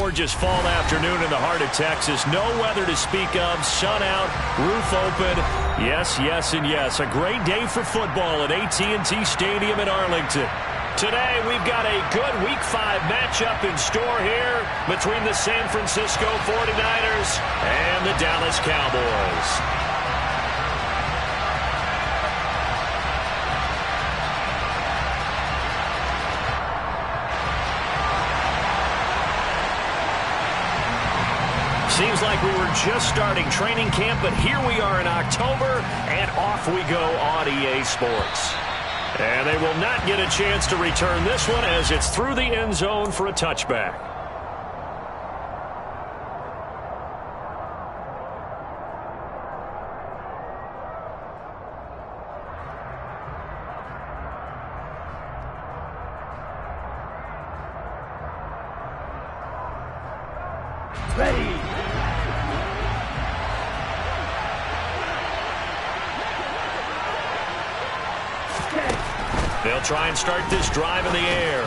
gorgeous fall afternoon in the heart of Texas. No weather to speak of. Sun out, roof open. Yes, yes, and yes. A great day for football at AT&T Stadium in Arlington. Today, we've got a good Week 5 matchup in store here between the San Francisco 49ers and the Dallas Cowboys. Seems like we were just starting training camp, but here we are in October, and off we go on EA Sports. And they will not get a chance to return this one as it's through the end zone for a touchback. Ready. They'll try and start this drive in the air.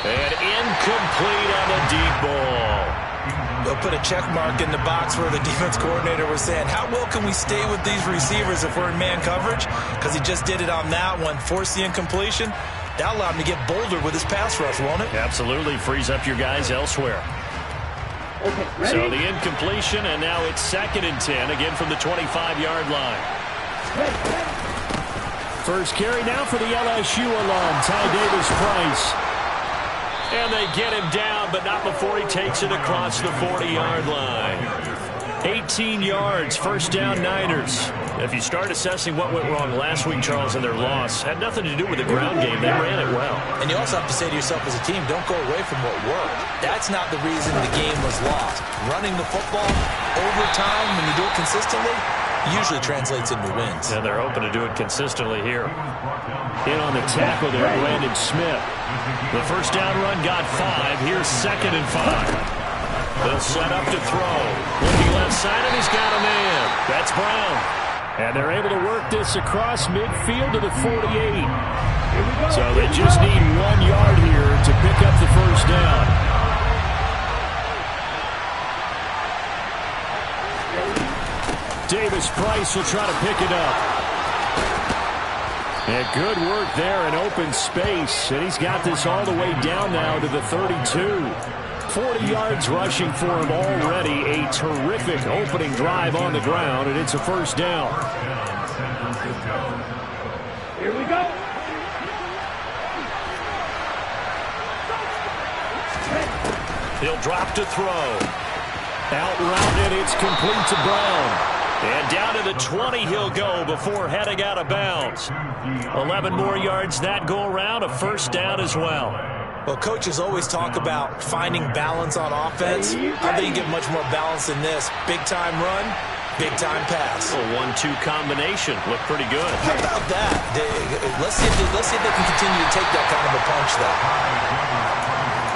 And incomplete on the deep ball. They'll put a check mark in the box where the defense coordinator was saying, how well can we stay with these receivers if we're in man coverage? Because he just did it on that one. Force the incompletion. That'll allow him to get bolder with his pass rush, won't it? Absolutely. Frees up your guys elsewhere. Okay, ready? So the incompletion, and now it's 2nd and 10, again from the 25-yard line. Ready. First carry now for the LSU alum, Ty Davis-Price. And they get him down, but not before he takes it across the 40-yard line. 18 yards, first down Niners. If you start assessing what went wrong last week, Charles, in their loss, had nothing to do with the ground game. They ran it well. And you also have to say to yourself as a team, don't go away from what worked. That's not the reason the game was lost. Running the football over time, when you do it consistently, usually translates into wins. And they're hoping to do it consistently here. In on the tackle there, Brandon Smith. The first down run got 5. Here's 2nd and 5. They'll set up to throw. Looking left side, and he's got a man. That's Brown. And they're able to work this across midfield to the 48. So they just need 1 yard here to pick up the first down. Davis-Price will try to pick it up. And good work there in open space. And he's got this all the way down now to the 32. 40 yards rushing for him already. A terrific opening drive on the ground, and it's a first down. Here we go. He'll drop to throw. Out route, and it's complete to Brown. And down to the 20 he'll go before heading out of bounds. 11 more yards that go around, a first down as well. Well, coaches always talk about finding balance on offense. I think you get much more balance than this. Big-time run, big-time pass. A 1-2 combination. Looked pretty good. How about that? Let's see if they can continue to take that kind of a punch, though.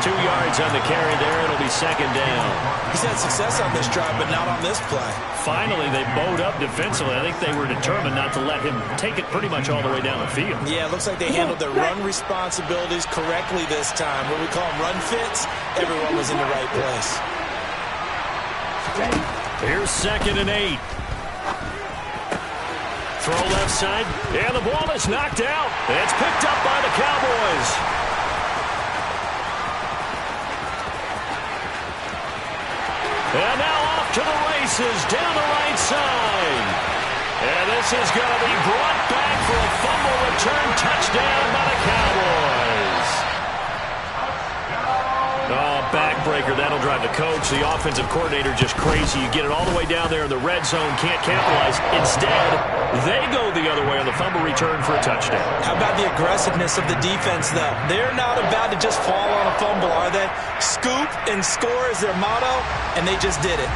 2 yards on the carry there. It'll be 2nd down. He's had success on this drive, but not on this play. Finally, they bowed up defensively. I think they were determined not to let him take it pretty much all the way down the field. Yeah, it looks like they handled their run responsibilities correctly this time. What we call them run fits, everyone was in the right place. Here's 2nd and 8. Throw left side, and the ball is knocked out. It's picked up by the Cowboys. And now off to the races down the right side. And this is going to be brought back for a fumble return touchdown by the Cowboys. Oh, backbreaker. That'll drive the coach, the offensive coordinator, just crazy. You get it all the way down there in the red zone, can't capitalize. Instead, they go the other way on the fumble return for a touchdown. How about the aggressiveness of the defense, though? They're not about to just fall on a fumble, are they? Scoop and score is their motto, and they just did it.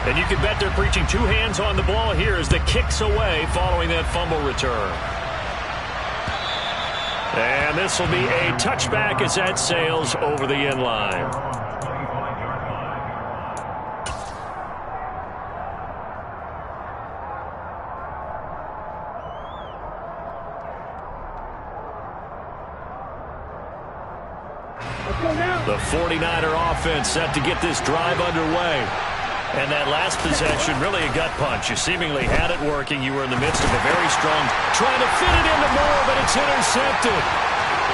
And you can bet they're preaching 2 hands on the ball here as the kick's away following that fumble return. And this will be a touchback as that sails over the end line. The 49er offense set to get this drive underway. And that last possession, really a gut punch. You seemingly had it working. You were in the midst of a very strong, trying to fit it into Moore, but it's intercepted.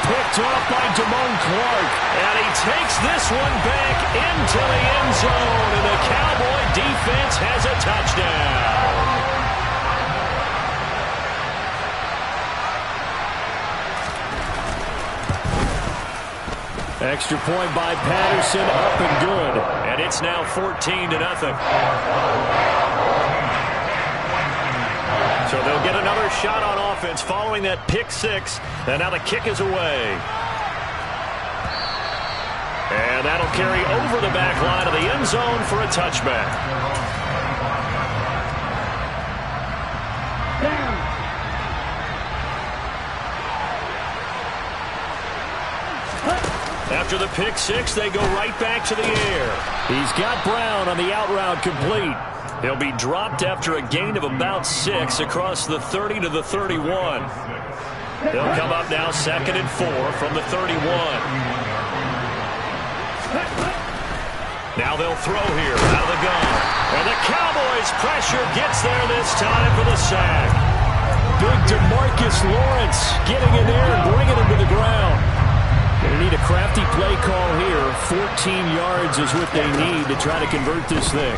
Picked off by Damone Clark. And he takes this one back into the end zone. And the Cowboy defense has a touchdown. Extra point by Patterson, up and good. And it's now 14-0. So they'll get another shot on offense following that pick six. And now the kick is away. And that'll carry over the back line of the end zone for a touchback. After the pick six, they go right back to the air. He's got Brown on the out route complete. He'll be dropped after a gain of about 6 across the 30 to the 31. He'll come up now 2nd and 4 from the 31. Now they'll throw here out of the gun. And the Cowboys' pressure gets there this time for the sack. Big DeMarcus Lawrence getting in there and bringing him to the ground. They need a crafty play call here. 14 yards is what they need to try to convert this thing.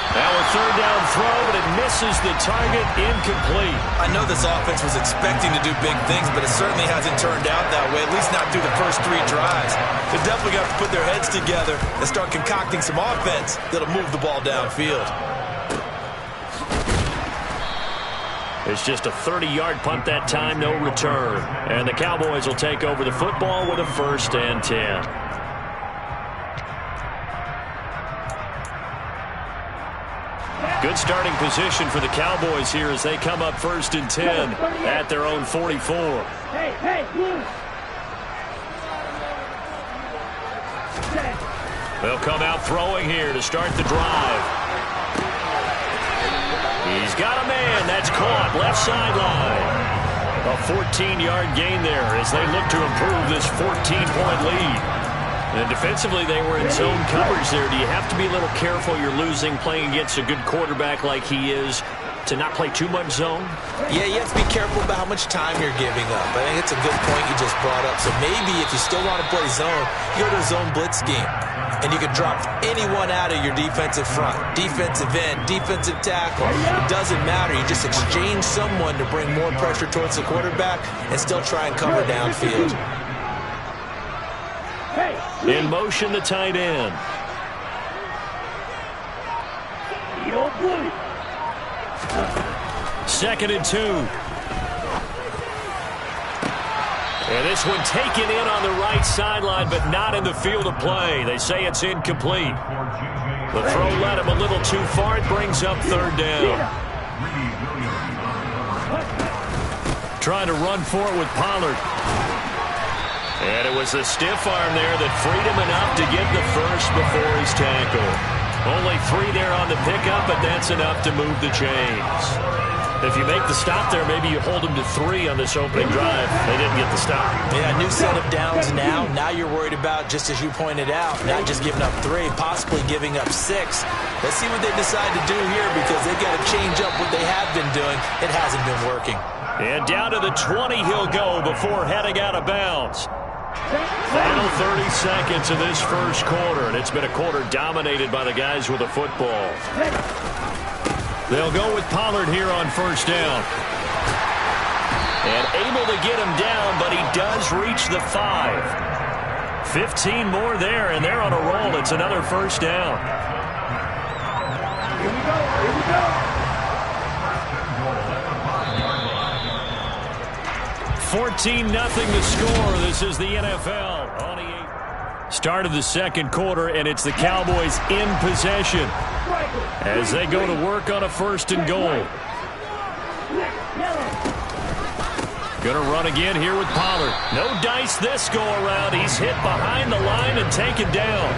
Now a third down throw, but it misses the target, incomplete. I know this offense was expecting to do big things, but it certainly hasn't turned out that way, at least not through the first 3 drives. They definitely got to put their heads together and start concocting some offense that'll move the ball downfield. It's just a 30-yard punt that time, no return. And the Cowboys will take over the football with a 1st and 10. Good starting position for the Cowboys here as they come up 1st and 10 at their own 44. Hey, move. They'll come out throwing here to start the drive. He's got a man. That's caught left sideline. A 14-yard gain there as they look to improve this 14-point lead. And defensively, they were in zone coverage there. Do you have to be a little careful? You're losing playing against a good quarterback like he is to not play too much zone? Yeah, you have to be careful about how much time you're giving up. I think it's a good point you just brought up. So maybe if you still want to play zone, you go to a zone blitz scheme. And you can drop anyone out of your defensive front. Defensive end, defensive tackle. It doesn't matter. You just exchange someone to bring more pressure towards the quarterback and still try and cover downfield. In motion, the tight end. Second and 2. And this one taken in on the right sideline, but not in the field of play. They say it's incomplete. The throw led him a little too far. It brings up 3rd down. Trying to run for it with Pollard. And it was a stiff arm there that freed him enough to get the first before he's tackled. Only 3 there on the pickup, but that's enough to move the chains. If you make the stop there, maybe you hold them to 3 on this opening drive. They didn't get the stop. Yeah, new set of downs now. Now you're worried about, just as you pointed out, not just giving up 3, possibly giving up 6. Let's see what they decide to do here because they've got to change up what they have been doing. It hasn't been working. And down to the 20 he'll go before heading out of bounds. Final 30 seconds of this first quarter, and it's been a quarter dominated by the guys with the football. They'll go with Pollard here on 1st down. And able to get him down, but he does reach the 5. 15 more there, and they're on a roll. It's another 1st down. Here we go. 14-0 to score. This is the NFL on the 8. Start of the second quarter, and it's the Cowboys in possession as they go to work on a 1st and goal. Going to run again here with Pollard. No dice this go around. He's hit behind the line and taken down.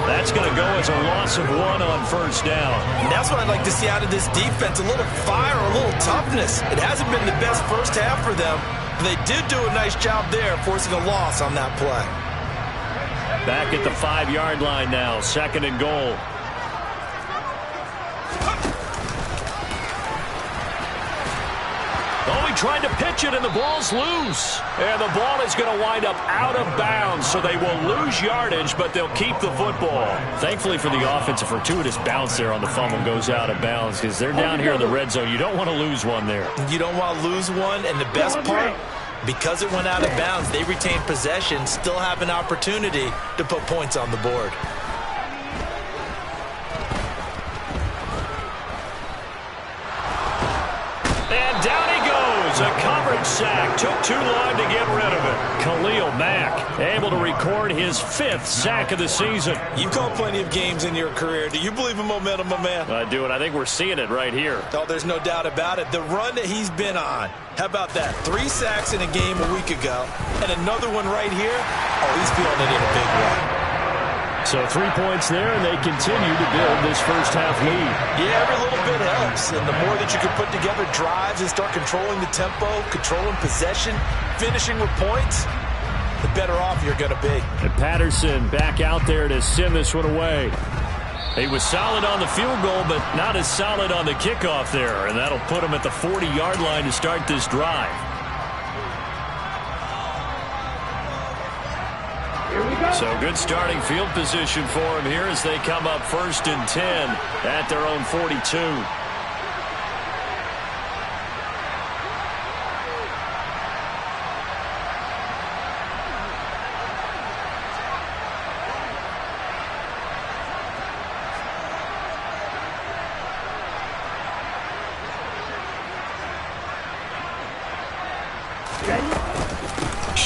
That's going to go as a loss of 1 on 1st down. And that's what I'd like to see out of this defense, a little fire, a little toughness. It hasn't been the best first half for them. They did do a nice job there, forcing a loss on that play. Back at the 5-yard line now, 2nd and goal. Oh, he tried to pitch it, and the ball's loose. And the ball is going to wind up out of bounds, so they will lose yardage, but they'll keep the football. Thankfully for the offense, a fortuitous bounce there on the fumble goes out of bounds because they're down here in the red zone. You don't want to lose one there. You don't want to lose one, and the best part, because it went out of bounds, they retained possession, still have an opportunity to put points on the board. And down he goes. A coverage sack. Took too long to get rid of it. Khalil Mack able to record his 5th sack of the season. You've called plenty of games in your career. Do you believe in momentum, my man? I do, and I think we're seeing it right here. Oh, there's no doubt about it. The run that he's been on. How about that? 3 sacks in a game a week ago, and another one right here. Oh, he's feeling it in a big way. So 3 points there, and they continue to build this first half lead. Yeah, every little bit helps. And the more that you can put together drives and start controlling the tempo, controlling possession, finishing with points, the better off you're going to be. And Patterson back out there to send this one away. He was solid on the field goal, but not as solid on the kickoff there. And that'll put him at the 40-yard line to start this drive. So good starting field position for him here as they come up 1st and 10 at their own 42.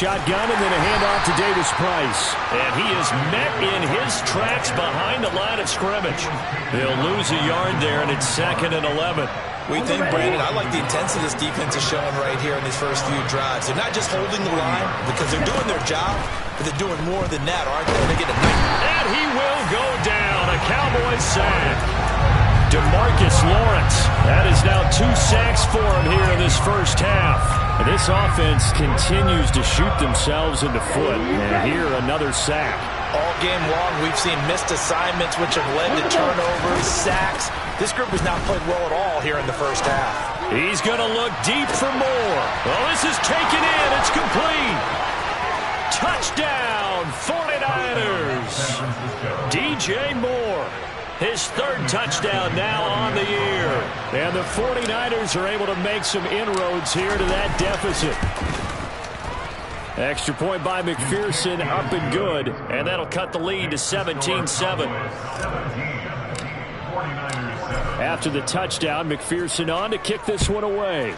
Shotgun and then a handoff to Davis Price. And he is met in his tracks behind the line of scrimmage. They'll lose a yard there, and it's 2nd and 11. We think, Brandon, I like the intensity this defense is showing right here in these first few drives. They're not just holding the line because they're doing their job, but they're doing more than that, aren't they? They get a nice. And he will go down. A Cowboys sack. DeMarcus Lawrence. That is now 2 sacks for him here in this first half. And this offense continues to shoot themselves in the foot. And here, another sack. All game long, we've seen missed assignments, which have led to turnovers, sacks. This group has not played well at all here in the first half. He's going to look deep for more. Well, this is taken in. It's complete. Touchdown, 49ers. DJ Moore. His 3rd touchdown now on the year. And the 49ers are able to make some inroads here to that deficit. Extra point by McPherson, up and good. And that'll cut the lead to 17-7. After the touchdown, McPherson on to kick this one away.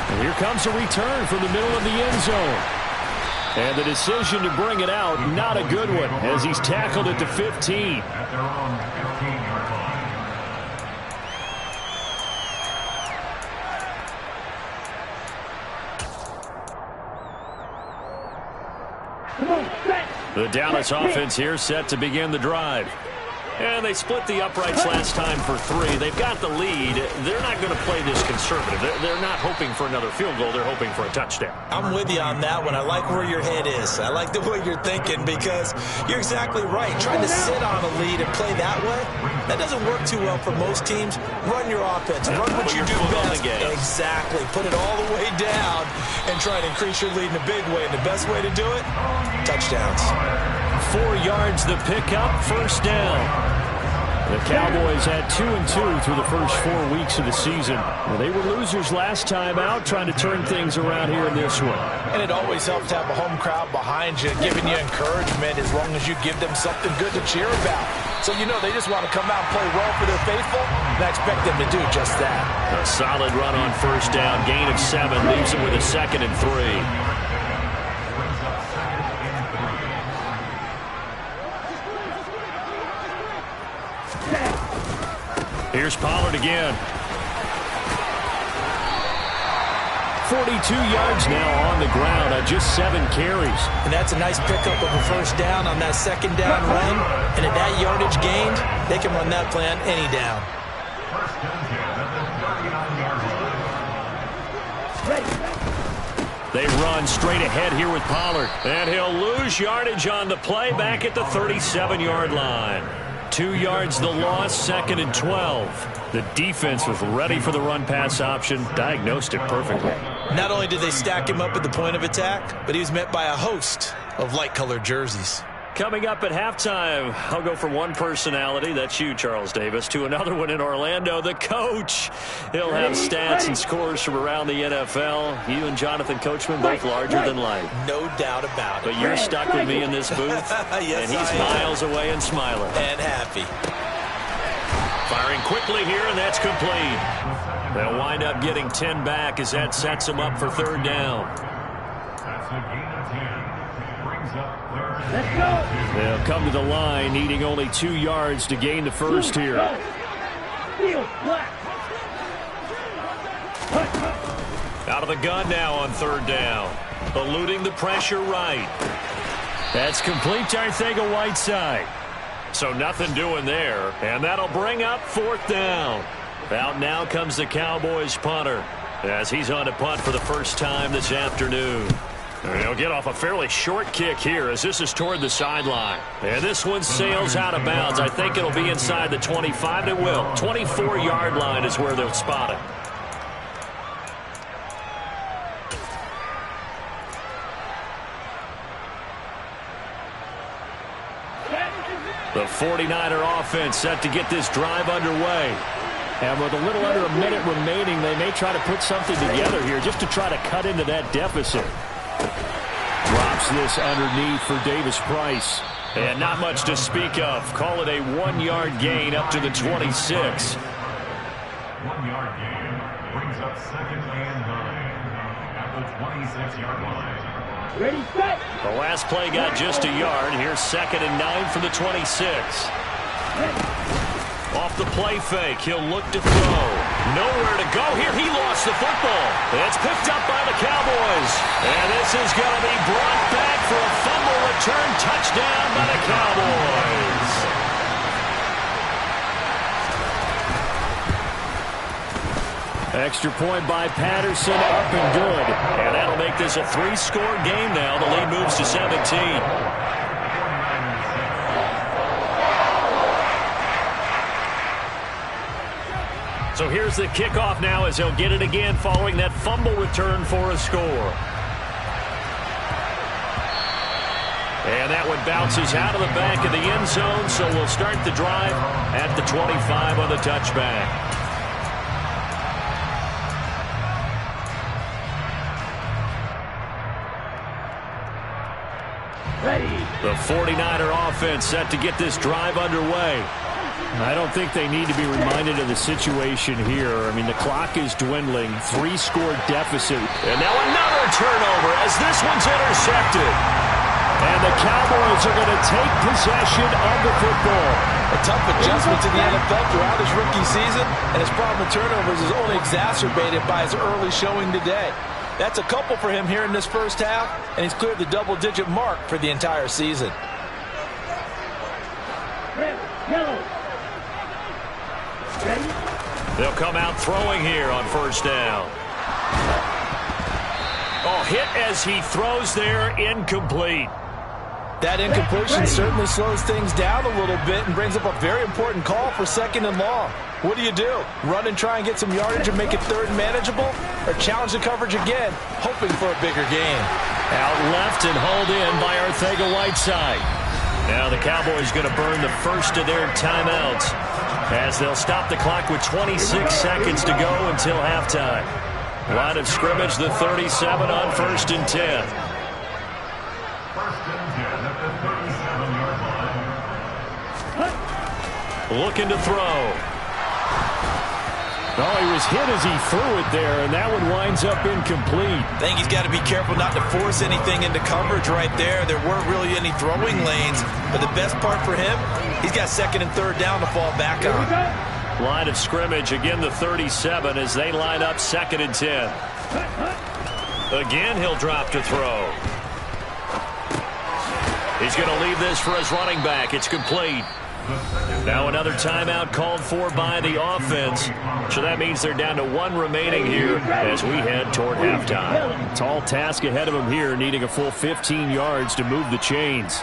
And here comes a return from the middle of the end zone. And the decision to bring it out, not a good one, as he's tackled at the 15. The Dallas offense here set to begin the drive. And they split the uprights last time for 3. They've got the lead. They're not going to play this conservative. They're not hoping for another field goal. They're hoping for a touchdown. I'm with you on that one. I like where your head is. I like the way you're thinking because you're exactly right. Trying to sit on a lead and play that way, that doesn't work too well for most teams. Run your offense. Run what you do best. Exactly. Put it all the way down and try to increase your lead in a big way. And the best way to do it, touchdowns. 4 yards the pickup, 1st down. The Cowboys had 2-2 through the first 4 weeks of the season. Well, they were losers last time out, trying to turn things around here in this one. And it always helps to have a home crowd behind you, giving you encouragement as long as you give them something good to cheer about. So, you know, they just want to come out and play well for their faithful, and I expect them to do just that. A solid run on 1st down, gain of 7, leaves them with a 2nd and 3. Here's Pollard again. 42 yards now on the ground on just 7 carries. And that's a nice pickup of a 1st down on that 2nd down run. And at that yardage gained, they can run that play on any down. They run straight ahead here with Pollard. And he'll lose yardage on the play back at the 37-yard line. 2 yards the loss, 2nd and 12. The defense was ready for the run-pass option, diagnosed it perfectly. Not only did they stack him up at the point of attack, but he was met by a host of light-colored jerseys. Coming up at halftime, I'll go from one personality, that's you, Charles Davis, to another one in Orlando, the coach. He'll have stats and scores from around the NFL. You and Jonathan Coachman, both larger than life. No doubt about it. But you're stuck with me in this booth, yes, and he's miles away and smiling. And happy. Firing quickly here, and that's complete. They'll wind up getting 10 back as that sets them up for 3rd down. That's a gain of 10. Brings up 3rd. Let's go. They'll come to the line, needing only 2 yards to gain the first here. Out of the gun now on 3rd down. Eluding the pressure right. That's complete to Arcega-Whiteside. So nothing doing there, and that'll bring up 4th down. Out now comes the Cowboys punter as he's on to punt for the first time this afternoon. He'll get off a fairly short kick here as this is toward the sideline. And this one sails out of bounds. I think it'll be inside the 25. It will. 24-yard line is where they'll spot it. The 49er offense set to get this drive underway. And with a little under a minute remaining, they may try to put something together here just to try to cut into that deficit. Drops this underneath for Davis Price. And not much to speak of. Call it a 1-yard gain up to the 26. 1-yard gain brings up 2nd and 9 at the 26-yard line. Ready, set. The last play got just a yard. Here's 2nd and 9 for the 26. Off the play fake, he'll look to throw. Nowhere to go here. He lost the football. It's picked up by the Cowboys. And this is going to be brought back for a fumble return touchdown by the Cowboys. Extra point by Patterson, up and good. And that'll make this a 3-score game now. The lead moves to 17. So here's the kickoff now as he'll get it again following that fumble return for a score. And that one bounces out of the back of the end zone, so we'll start the drive at the 25 on the touchback. The 49er offense set to get this drive underway. I don't think they need to be reminded of the situation here. I mean, the clock is dwindling. 3-score deficit. And now another turnover as this one's intercepted. And the Cowboys are going to take possession of the football. A tough adjustment to the NFL throughout his rookie season, and his problem with turnovers is only exacerbated by his early showing today. That's a couple for him here in this first half, and he's cleared the double-digit mark for the entire season. They'll come out throwing here on 1st down. Oh, hit as he throws there, incomplete. That incompletion certainly slows things down a little bit and brings up a very important call for 2nd and long. What do you do? Run and try and get some yardage and make it 3rd and manageable? Or challenge the coverage again, hoping for a bigger gain? Out left and hauled in by Arcega-Whiteside. Now the Cowboys going to burn the first of their timeouts as they'll stop the clock with 26 seconds to go until halftime. Line of scrimmage, the 37 on 1st and 10. 1st and 10 at the 37-yard line. Looking to throw. Oh, he was hit as he threw it there, and that one winds up incomplete. I think he's got to be careful not to force anything into coverage right there. There weren't really any throwing lanes, but the best part for him, he's got 2nd and 3rd down to fall back on. Line of scrimmage, again the 37 as they line up 2nd and 10. Again, he'll drop to throw. He's going to leave this for his running back. It's complete. Now another timeout called for by the offense. So that means they're down to 1 remaining here as we head toward halftime. Tall task ahead of them here, needing a full 15 yards to move the chains.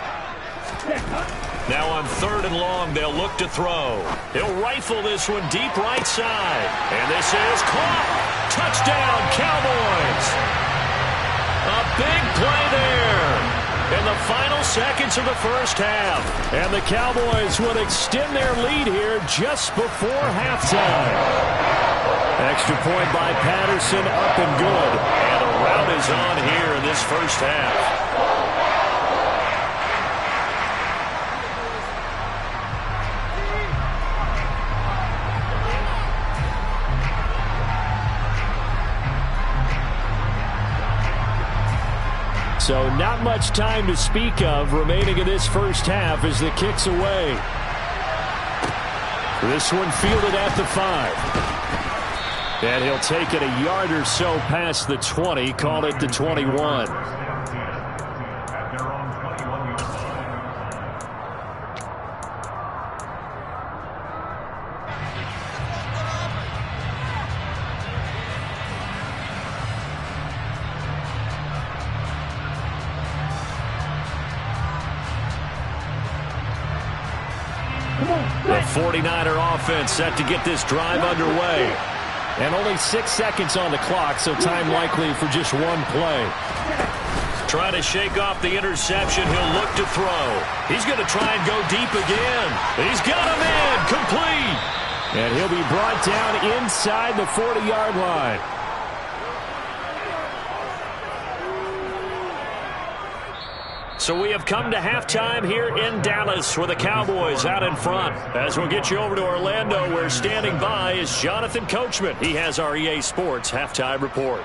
Now on 3rd and long, they'll look to throw. He'll rifle this one deep right side. And this is caught. Touchdown, Cowboys. A big play there in the final seconds of the first half. And the Cowboys will extend their lead here just before halftime. Extra point by Patterson, up and good. And a rout is on here in this first half. So not much time to speak of remaining in this first half as the kick's away. This one fielded at the 5. And he'll take it a yard or so past the 20, call it the 21. The 49er offense set to get this drive underway. And only 6 seconds on the clock, so time likely for just one play. Trying to shake off the interception. He'll look to throw. He's going to try and go deep again. He's got him in. Complete. And he'll be brought down inside the 40-yard line. So we have come to halftime here in Dallas with the Cowboys out in front. As we'll get you over to Orlando, where standing by is Jonathan Coachman. He has our EA Sports halftime report.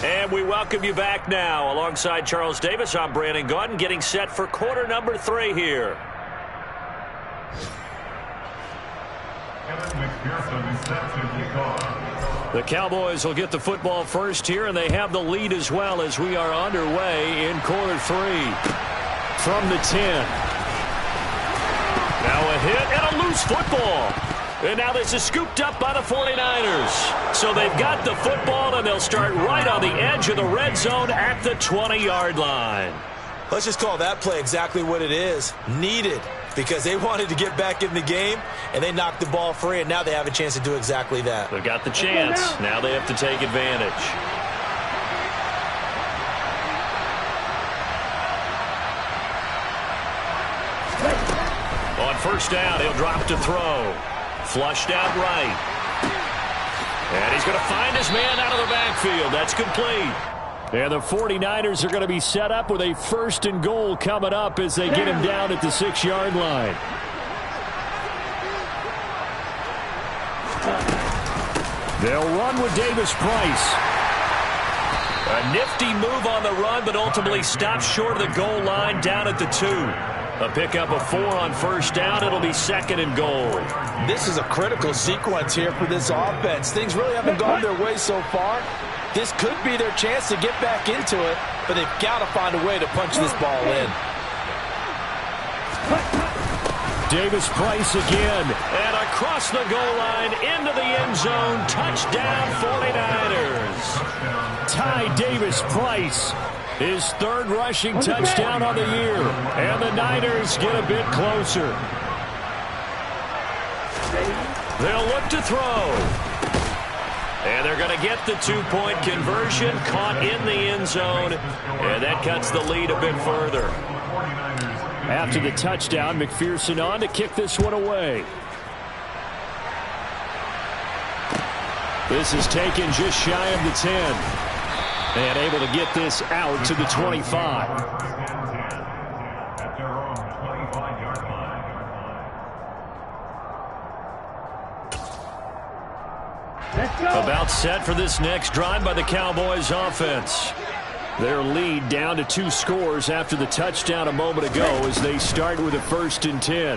And we welcome you back now. Alongside Charles Davis, I'm Brandon Gaudin, getting set for quarter number 3 here. The Cowboys will get the football first here, and they have the lead as well as we are underway in quarter 3. From the 10. Now a hit and a loose football. And now this is scooped up by the 49ers. So they've got the football, and they'll start right on the edge of the red zone at the 20-yard line. Let's just call that play exactly what it is. Needed. Because they wanted to get back in the game, and they knocked the ball free, and now they have a chance to do exactly that. They've got the chance. Now they have to take advantage. On first down, he'll drop to throw. Flushed out right. And he's going to find his man out of the backfield. That's complete. And the 49ers are going to be set up with a 1st and goal coming up as they get him down at the 6-yard line. They'll run with Davis Price. A nifty move on the run, but ultimately stops short of the goal line down at the 2. A pickup of 4 on first down. It'll be 2nd and goal. This is a critical sequence here for this offense. Things really haven't gone their way so far. This could be their chance to get back into it, but they've got to find a way to punch this ball in. Davis Price again, and across the goal line into the end zone. Touchdown 49ers. Ty Davis Price, his 3rd rushing touchdown on the year, and the Niners get a bit closer. They'll look to throw. And they're going to get the 2-point conversion, caught in the end zone, and that cuts the lead a bit further. After the touchdown, McPherson on to kick this one away. This is taken just shy of the 10. And able to get this out to the 25. About set for this next drive by the Cowboys offense. Their lead down to 2 scores after the touchdown a moment ago as they start with a 1st and 10.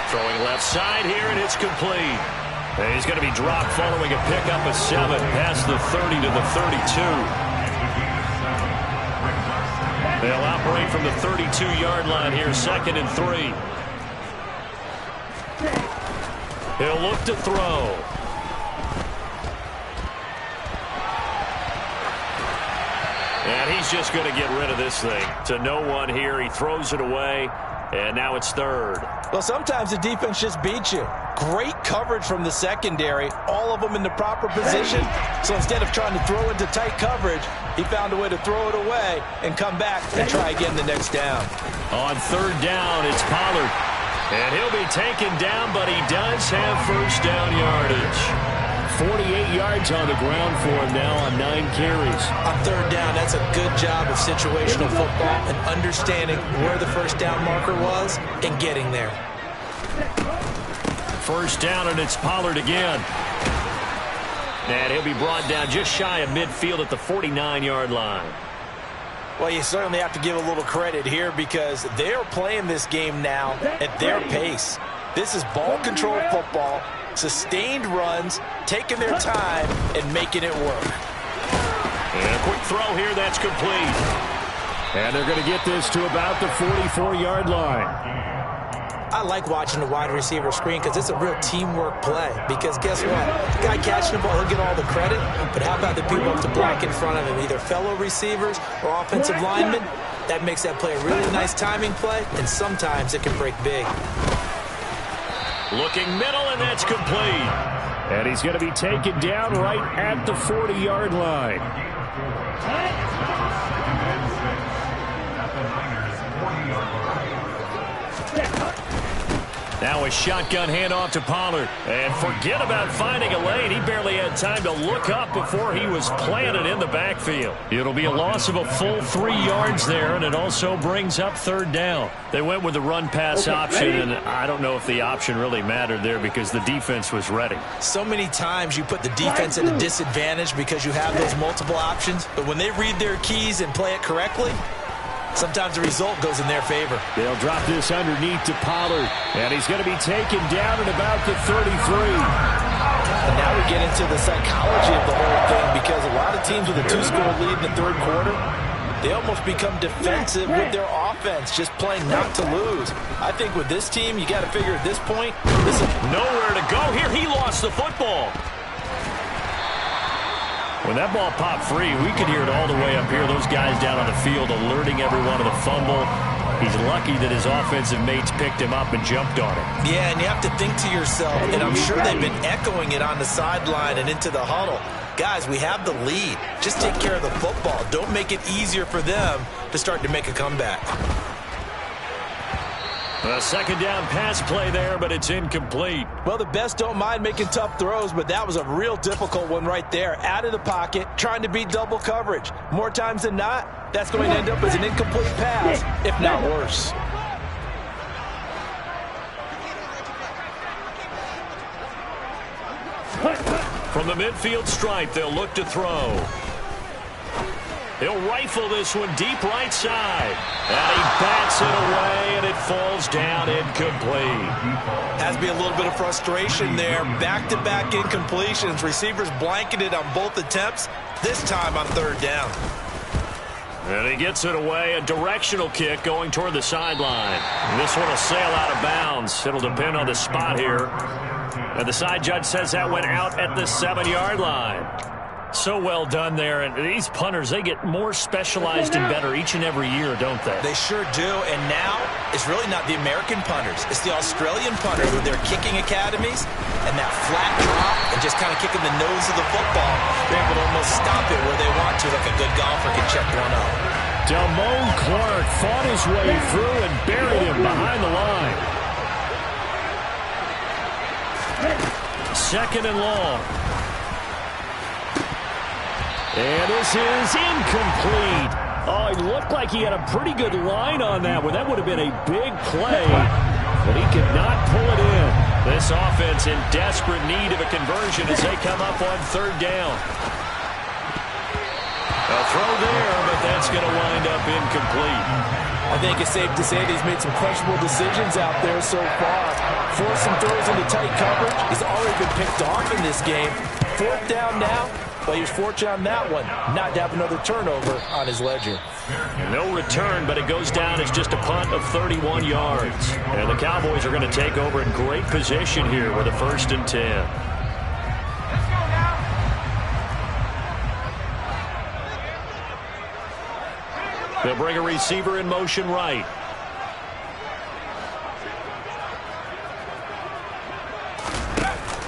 Throwing left side here, and it's complete. And he's going to be dropped following a pickup of 7 past the 30 to the 32. They'll operate from the 32-yard line here, 2nd and 3. He'll look to throw. And he's just going to get rid of this thing. To no one here. He throws it away, and now it's 3rd. Well, sometimes the defense just beats you. Great coverage from the secondary, all of them in the proper position. So instead of trying to throw into tight coverage, he found a way to throw it away and come back and try again the next down. On 3rd down, it's Pollard. And he'll be taken down, but he does have first down yardage. 48 yards on the ground for him now on 9 carries. On 3rd down, that's a good job of situational football and understanding where the first down marker was and getting there. First down, and it's Pollard again. And he'll be brought down just shy of midfield at the 49-yard line. Well, you certainly have to give a little credit here because they're playing this game now at their pace. This is ball control football, sustained runs, taking their time, and making it work. And a quick throw here, that's complete. And they're going to get this to about the 44-yard line. I like watching the wide receiver screen because it's a real teamwork play. Because guess what? The guy catching the ball, he'll get all the credit. But how about the people up to block in front of him, either fellow receivers or offensive linemen? That makes that play a really nice timing play, and sometimes it can break big. Looking middle, and that's complete. And he's going to be taken down right at the 40-yard line. Now a shotgun handoff to Pollard. And forget about finding a lane. He barely had time to look up before he was planted in the backfield. It'll be a loss of a full 3 yards there, and it also brings up 3rd down. They went with the run-pass option, and I don't know if the option really mattered there because the defense was ready. So many times you put the defense at a disadvantage because you have those multiple options, but when they read their keys and play it correctly, sometimes the result goes in their favor. They'll drop this underneath to Pollard, and he's going to be taken down at about the 33. And now we get into the psychology of the whole thing because a lot of teams with a 2-score lead in the 3rd quarter, they almost become defensive with their offense, just playing not to lose. I think with this team, you got to figure at this point, this is nowhere to go here. He lost the football. When that ball popped free, we could hear it all the way up here. Those guys down on the field alerting everyone of the fumble. He's lucky that his offensive mates picked him up and jumped on him. Yeah, and you have to think to yourself, and I'm sure they've been echoing it on the sideline and into the huddle. Guys, we have the lead. Just take care of the football. Don't make it easier for them to start to make a comeback. A 2nd down pass play there, but it's incomplete. Well, the best don't mind making tough throws, but that was a real difficult one right there. Out of the pocket, trying to beat double coverage. More times than not, that's going to end up as an incomplete pass, if not worse. From the midfield stripe, they'll look to throw. He'll rifle this one deep right side. And he bats it away, and it falls down incomplete. Has to be a little bit of frustration there. Back-to-back incompletions. Receivers blanketed on both attempts, this time on 3rd down. And he gets it away. A directional kick going toward the sideline. This one will sail out of bounds. It'll depend on the spot here. And the side judge says that went out at the 7-yard line. So well done there, and these punters, they get more specialized and better each and every year, don't they? They sure do, and now it's really not the American punters. It's the Australian punters with their kicking academies and that flat drop and just kind of kicking the nose of the football. They're able to almost stop it where they want to, like a good golfer can check one up. Damone Clark fought his way through and buried him behind the line. 2nd and long. And this is incomplete. Oh, it looked like he had a pretty good line on that one. That would have been a big play, but he could not pull it in. This offense in desperate need of a conversion as they come up on 3rd down. A throw there, but that's going to wind up incomplete. I think it's safe to say that he's made some questionable decisions out there so far. Forcing throws into tight coverage. He's already been picked off in this game. 4th down now. But he was fortunate on that one not to have another turnover on his ledger. No return, but it goes down as just a punt of 31 yards. And the Cowboys are going to take over in great position here with a 1st and 10. They'll bring a receiver in motion right.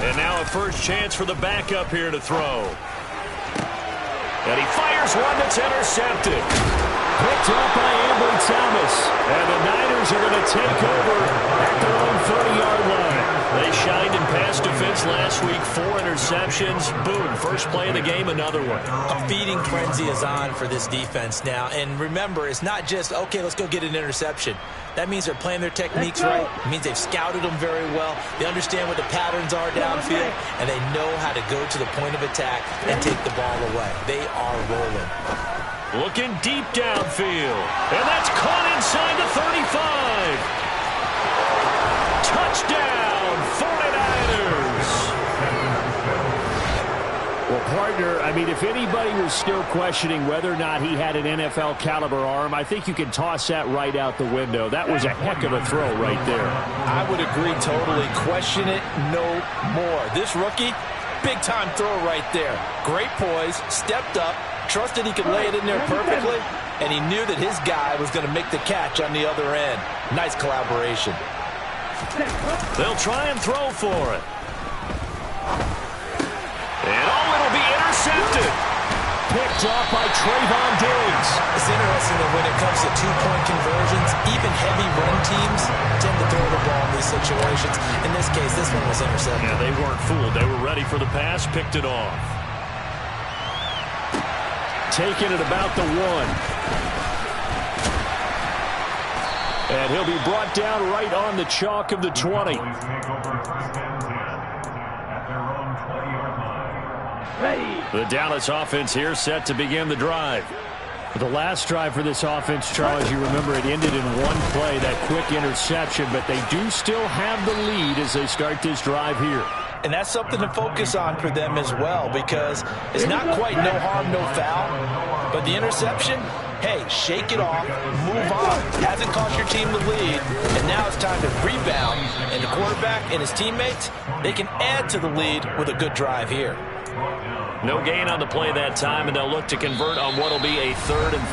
And now a first chance for the backup here to throw. And he fires one that's intercepted. Picked up by Ambry Thomas. And the Niners are going to take over at their own 30-yard line. They shined in pass defense last week. 4 interceptions. Boom. First play of the game, another one. A feeding frenzy is on for this defense now. And remember, it's not just, okay, let's go get an interception. That means they're playing their techniques right. It means they've scouted them very well. They understand what the patterns are downfield, and they know how to go to the point of attack and take the ball away. They are rolling. Looking deep downfield. And that's caught inside the 35. Touchdown, 49ers. Well, partner, I mean, if anybody was still questioning whether or not he had an NFL caliber arm, I think you can toss that right out the window. That was a heck of a throw right there. I would agree totally. Question it no more. This rookie, big-time throw right there. Great poise, stepped up, trusted he could lay it in there perfectly, and he knew that his guy was going to make the catch on the other end. Nice collaboration. They'll try and throw for it. And it'll be intercepted. Picked off by Trayvon Diggs. It's interesting that when it comes to two-point conversions, even heavy run teams tend to throw the ball in these situations. In this case, this one was intercepted. Yeah, they weren't fooled. They were ready for the pass, picked it off. Taking it about the 1. And he'll be brought down right on the chalk of the 20. The Dallas offense here set to begin the drive. The last drive for this offense, Charles, you remember it ended in one play, that quick interception, but they do still have the lead as they start this drive here. And that's something to focus on for them as well, because it's not quite no harm, no foul. But the interception, hey, shake it off, move on. Hasn't cost your team the lead, and now it's time to rebound. And the quarterback and his teammates, they can add to the lead with a good drive here. No gain on the play that time, and they'll look to convert on what will be a 3rd and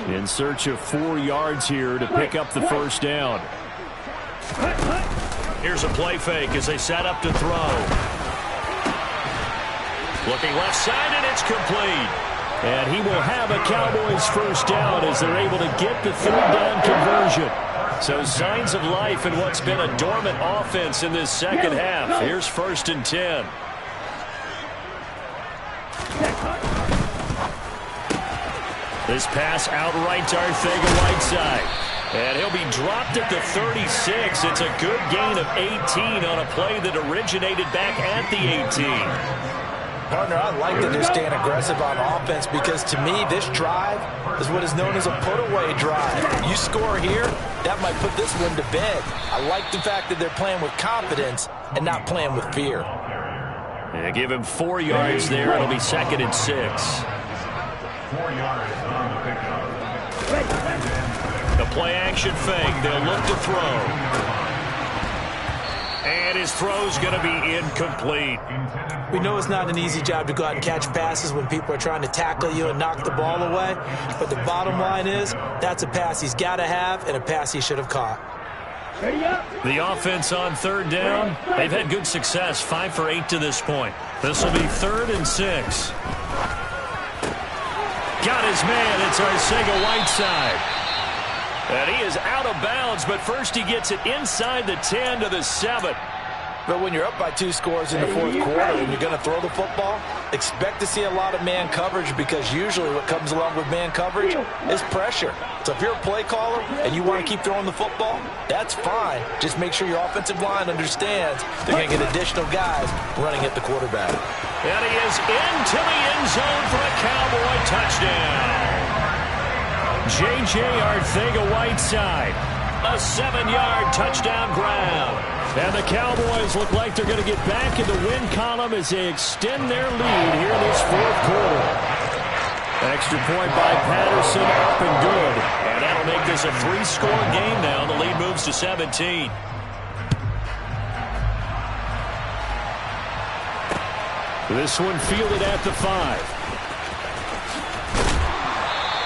4. In search of 4 yards here to pick up the first down. Here's a play fake as they set up to throw. Looking left side, and it's complete. And he will have a Cowboys first down as they're able to get the 3rd down conversion. So signs of life in what's been a dormant offense in this second half. Here's 1st and 10. This pass outright to Arcega-Whiteside. And he'll be dropped at the 36. It's a good gain of 18 on a play that originated back at the 18. Partner, I like that they're staying aggressive on offense because, to me, this drive is what is known as a put-away drive. You score here, that might put this one to bed. I like the fact that they're playing with confidence and not playing with fear. Yeah, give him 4 yards there. It'll be 2nd and 6. 4 yards on the pickup. The play-action fake. They'll look to throw. And his throw's going to be incomplete. We know it's not an easy job to go out and catch passes when people are trying to tackle you and knock the ball away. But the bottom line is, that's a pass he's got to have and a pass he should have caught. The offense on 3rd down, they've had good success, 5 for 8 to this point. This will be 3rd and 6. Got his man. It's Arcega-Whiteside. And he is out of bounds, but first he gets it inside the 10 to the 7. But when you're up by 2 scores in the 4th quarter and you're going to throw the football, expect to see a lot of man coverage because usually what comes along with man coverage is pressure. So if you're a play caller and you want to keep throwing the football, that's fine. Just make sure your offensive line understands they're going to get additional guys running at the quarterback. And he is into the end zone for a Cowboy touchdown. J.J. Arcega-Whiteside A 7-yard touchdown grab. And the Cowboys look like they're going to get back in the win column as they extend their lead here in this fourth quarter. Extra point by Patterson, up and good. And that'll make this a 3-score game now. The lead moves to 17. This one fielded at the 5.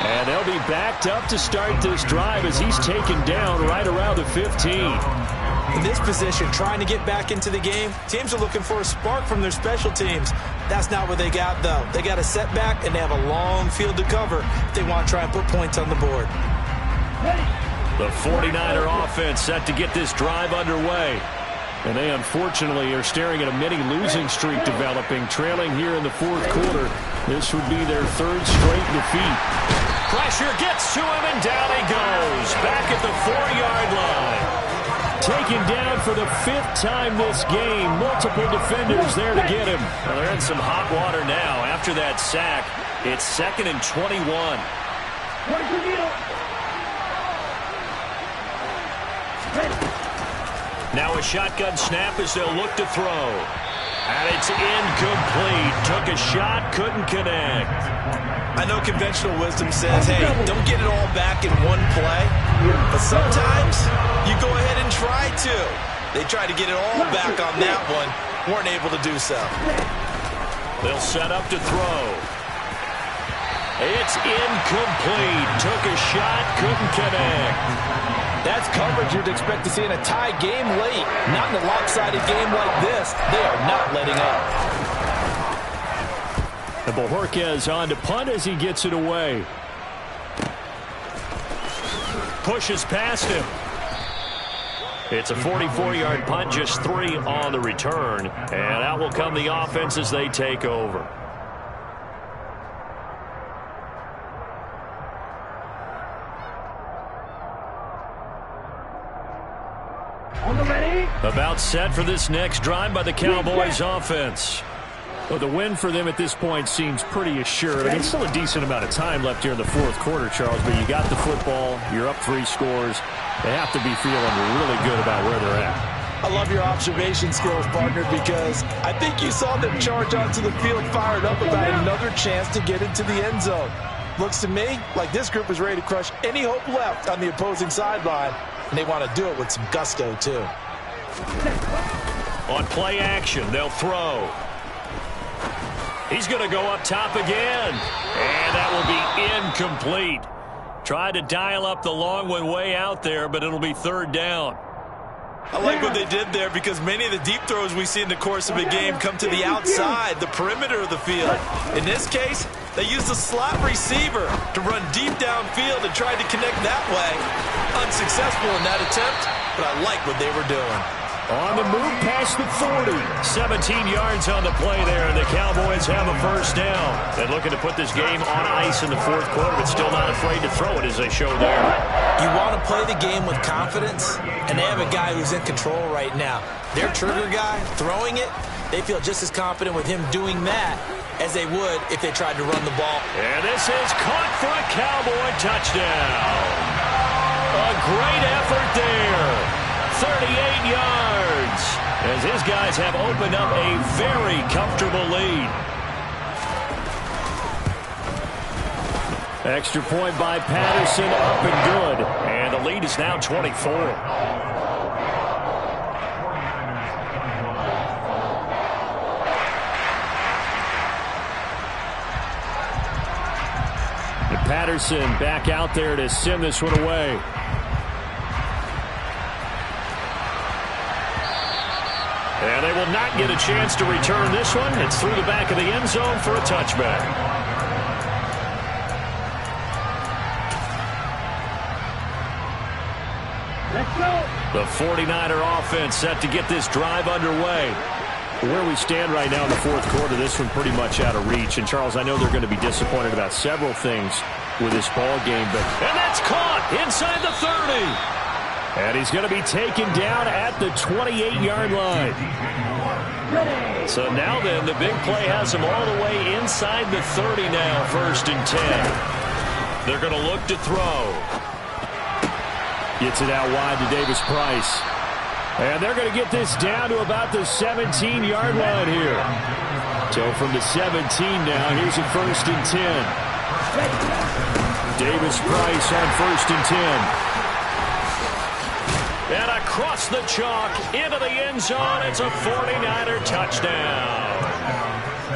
And they'll be backed up to start this drive as he's taken down right around the 15. In this position, trying to get back into the game, teams are looking for a spark from their special teams. That's not what they got, though. They got a setback, and they have a long field to cover if they want to try and put points on the board. The 49er offense set to get this drive underway. And they, unfortunately, are staring at a mini-losing streak developing, trailing here in the fourth quarter. This would be their 3rd straight defeat. Pressure gets to him, and down he goes. Back at the 4-yard line. Taken down for the 5th time this game. Multiple defenders there to get him. Well, they're in some hot water now. After that sack, it's 2nd and 21. Now a shotgun snap as they'll look to throw. And it's incomplete. Took a shot, couldn't connect. I know conventional wisdom says, hey, don't get it all back in one play. But sometimes you go ahead and try to. They tried to get it all back on that one. Weren't able to do so. They'll set up to throw. It's incomplete. Took a shot, couldn't connect. That's coverage you'd expect to see in a tie game late. Not in a lopsided game like this. They are not letting up. And Bojorquez on to punt as he gets it away. Pushes past him. It's a 44-yard punt, just 3 on the return. And out will come the offense as they take over. About set for this next drive by the Cowboys offense. Well, the win for them at this point seems pretty assured. I mean, still a decent amount of time left here in the fourth quarter, Charles, but you got the football, you're up 3 scores. They have to be feeling really good about where they're at. I love your observation skills, partner, because I think you saw them charge onto the field fired up about another chance to get into the end zone. Looks to me like this group is ready to crush any hope left on the opposing sideline, and they want to do it with some gusto, too. On play action, they'll throw. He's going to go up top again. And that will be incomplete. Tried to dial up the long one way out there, but it'll be 3rd down. I like what they did there because many of the deep throws we see in the course of a game come to the outside, the perimeter of the field. In this case, they used a slot receiver to run deep downfield and tried to connect that way. Unsuccessful in that attempt, but I like what they were doing. On the move past the 40. 17 yards on the play there, and the Cowboys have a 1st down. They're looking to put this game on ice in the fourth quarter, but still not afraid to throw it as they show there. You want to play the game with confidence, and they have a guy who's in control right now. Their trigger guy, throwing it, they feel just as confident with him doing that as they would if they tried to run the ball. And this is caught for a Cowboy touchdown. A great effort there. 38 yards as his guys have opened up a very comfortable lead. Extra point by Patterson, up and good. And the lead is now 24. And Patterson back out there to send this one away. And they will not get a chance to return this one. It's through the back of the end zone for a touchback. Let's go. The 49er offense set to get this drive underway. Where we stand right now in the fourth quarter, this one pretty much out of reach. And, Charles, I know they're going to be disappointed about several things with this ball game. And that's caught inside the 30. And he's going to be taken down at the 28-yard line. So now then, the big play has him all the way inside the 30 now, 1st and 10. They're going to look to throw. Gets it out wide to Davis Price. And they're going to get this down to about the 17-yard line here. So from the 17 now, here's a 1st and 10. Davis Price on 1st and 10. And across the chalk into the end zone. It's a 49er touchdown.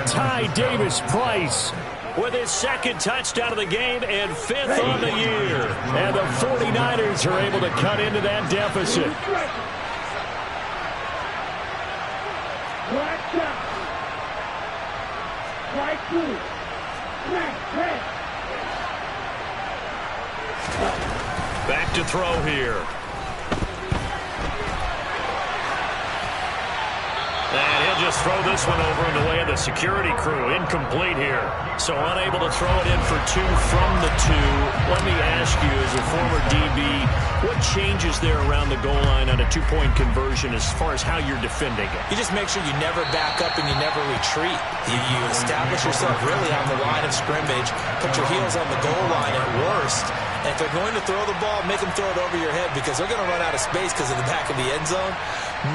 Ty Davis Price with his 2nd touchdown of the game and 5th on the year. And the 49ers are able to cut into that deficit. Back to throw here. And he'll just throw this one over in the way of the security crew. Incomplete here. So unable to throw it in for 2 from the 2. Let me ask you, as a former DB, what changes there around the goal line on a 2-point conversion as far as how you're defending it? You just make sure you never back up and you never retreat. You establish yourself really on the line of scrimmage, put your heels on the goal line at worst. And if they're going to throw the ball, make them throw it over your head because they're going to run out of space because of the back of the end zone.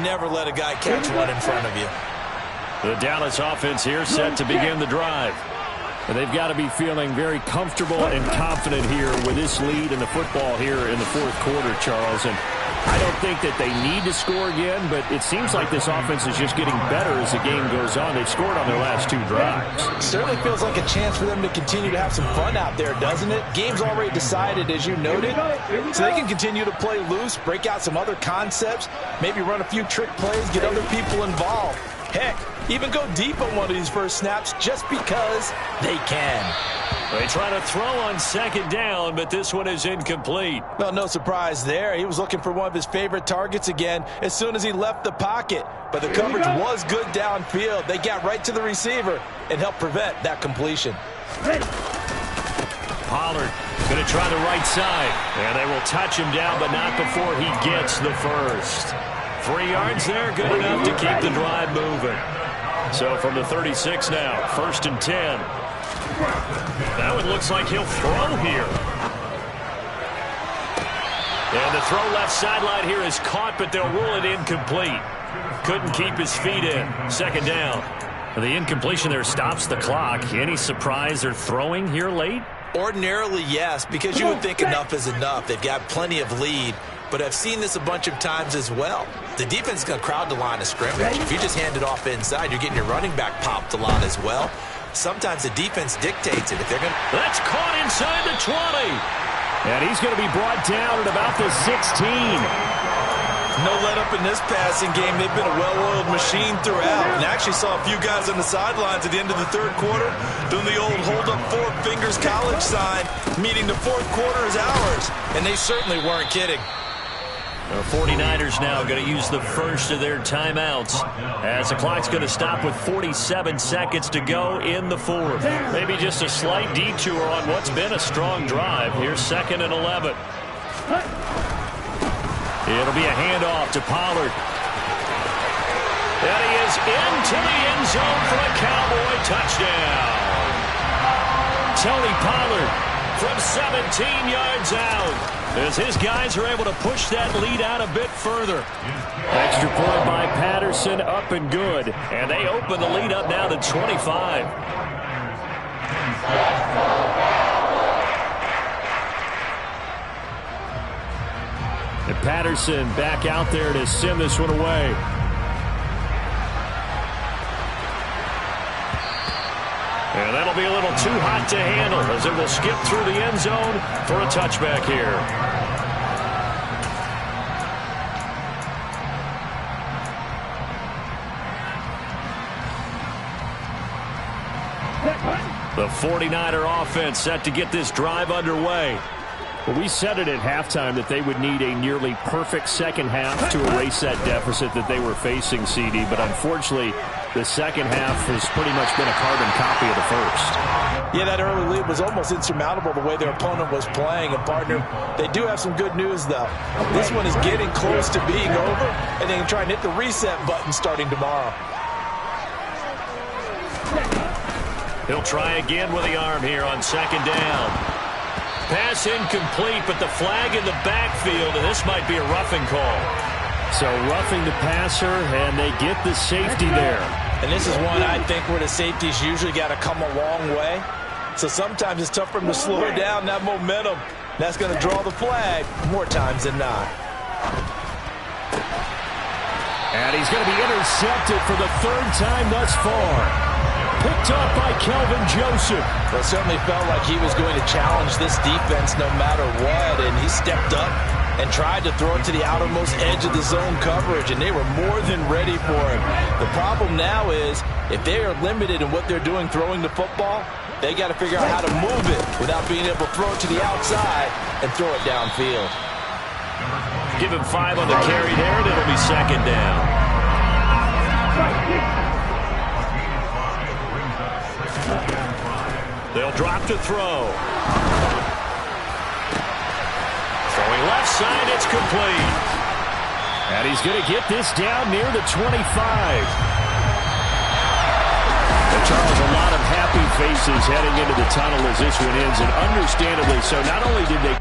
Never let a guy catch one in front of you. The Dallas offense here set to begin the drive. And they've got to be feeling very comfortable and confident here with this lead in the football here in the 4th quarter, Charles. And I don't think that they need to score again, but it seems like this offense is just getting better as the game goes on. They've scored on their last 2 drives. It certainly feels like a chance for them to continue to have some fun out there, doesn't it? Game's already decided, as you noted, so they can continue to play loose, break out some other concepts, maybe run a few trick plays, get other people involved. Heck, even go deep on one of these first snaps just because they can. They try to throw on 2nd down, but this one is incomplete. Well, no surprise there. He was looking for one of his favorite targets again as soon as he left the pocket. But the coverage was good downfield. They got right to the receiver and helped prevent that completion. Pollard going to try the right side. And they will touch him down, but not before he gets the first. 3 yards there, good enough to keep the drive moving. So from the 36 now, 1st and 10. That one looks like he'll throw here. And the throw left sideline here is caught, but they'll rule it incomplete. Couldn't keep his feet in. 2nd down. The incompletion there stops the clock. Any surprise they're throwing here late? Ordinarily, yes, because you would think enough is enough. They've got plenty of lead. But I've seen this a bunch of times as well. The defense is going to crowd the line of scrimmage. If you just hand it off inside, you're getting your running back popped a lot as well. Sometimes the defense dictates it. If they're going to... That's caught inside the 20. And he's going to be brought down at about the 16. No let-up in this passing game. They've been a well-oiled machine throughout. And I actually saw a few guys on the sidelines at the end of the 3rd quarter doing the old hold-up 4 fingers college sign, meaning the 4th quarter is ours. And they certainly weren't kidding. The 49ers now going to use the first of their timeouts as the clock's going to stop with 47 seconds to go in the 4th. Maybe just a slight detour on what's been a strong drive. Here's 2nd and 11. It'll be a handoff to Pollard. And he is into the end zone for a Cowboy touchdown. Tony Pollard from 17 yards out. As his guys are able to push that lead out a bit further. Extra point by Patterson, up and good. And they open the lead up now to 25. And Patterson back out there to send this one away. And that'll be a little too hot to handle as it will skip through the end zone for a touchback here. The 49er offense set to get this drive underway. Well, we said it at halftime that they would need a nearly perfect second half to erase that deficit that they were facing, CD. But unfortunately, the second half has pretty much been a carbon copy of the first. Yeah, that early lead was almost insurmountable the way their opponent was playing. And, partner, they do have some good news, though. This one is getting close to being over, and they can try and hit the reset button starting tomorrow. He'll try again with the arm here on 2nd down. Pass incomplete, but the flag in the backfield, and this might be a roughing call. So roughing the passer, and they get the safety there. And this is one, I think, where the safeties usually got to come a long way. So sometimes it's tough for them to slow down that momentum. That's going to draw the flag more times than not. And he's going to be intercepted for the third time thus far. Picked up by Kelvin Joseph. Well, it certainly felt like he was going to challenge this defense no matter what, and he stepped up and tried to throw it to the outermost edge of the zone coverage, and they were more than ready for him. The problem now is, if they are limited in what they're doing throwing the football, they got to figure out how to move it without being able to throw it to the outside and throw it downfield. Give him 5 on the carry there, and it'll be second down. They'll drop to throw. Throwing left side, it's complete. And he's going to get this down near the 25. Well, Charles, a lot of happy faces heading into the tunnel as this one ends, and understandably so. Not only did they